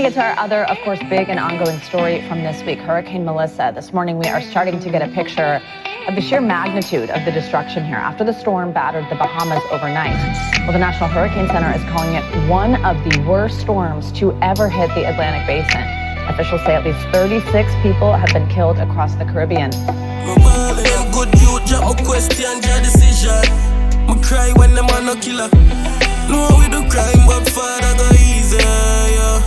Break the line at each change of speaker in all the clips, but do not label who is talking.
get to our other, of course, big and ongoing story from this week, Hurricane Melissa. This morning, we are starting to get a picture of the sheer magnitude of the destruction here after the storm battered the Bahamas overnight. Well, the National Hurricane Center is calling it one of the worst storms to ever hit the Atlantic Basin. Officials say at least 36 people have been killed across the Caribbean.
Cry when them are no killer. No, we do crime, but father go easy, yeah.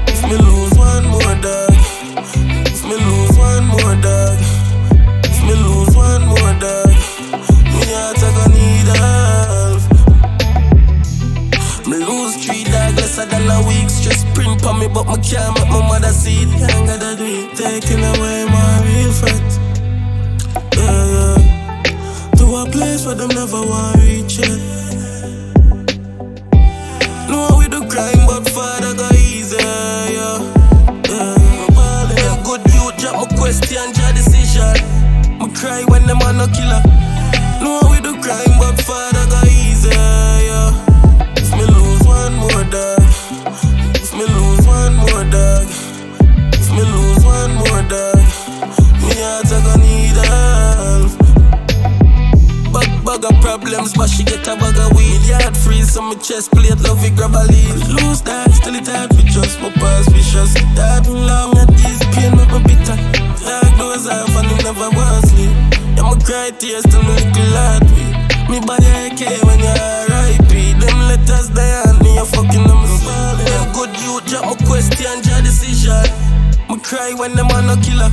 If me lose one more dog, if me lose one more dog, if me lose one more dog, me heart I gon' need help. Me lose 3 dogs lesser than a week. Stress print on me, but me can't make my mother see it. Can't get that week, taking away my real friends. Yeah. To a place where them never want reach it. No, we do crime, but father go easy, yeah. Good youth, drop my question, your decision. Me cry when them are no killer. No, we do crime, but father go easy, yeah. If me lose one more dog, if me lose one more dog, if me lose one more dog, me heart I gon' need help. Bag of problems, but she get a bag of weed. Yard freeze, so my chest plate, love it, grab a lead. Lose that, still it hard for just my past vicious. That long at this pain, make me bitter. Dark doors off and it never was sleep. Yeah, my cry tears, still me little heart beat. Me body AK when you're R.I.P. Them letters there and me, you fucking them small. Them good youth, drop my question, your decision. Me cry when them are no killer.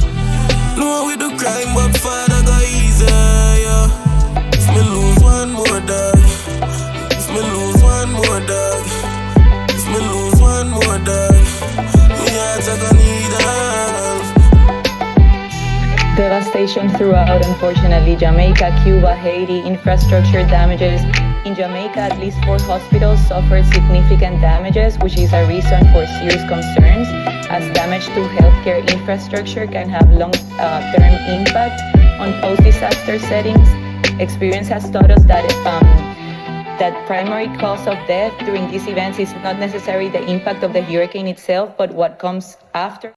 No, we do crime, but father go easy, yeah. If me lose one more dog, if me lose one more dog, if me lose one more dog, me heart I gon' need help.
Devastation throughout, unfortunately. Jamaica, Cuba, Haiti, infrastructure damages. In Jamaica, at least 4 hospitals suffered significant damages, which is a reason for serious concerns, as damage to healthcare infrastructure can have long-term impact on post-disaster settings. Experience has taught us that that primary cause of death during these events is not necessarily the impact of the hurricane itself, but what comes after.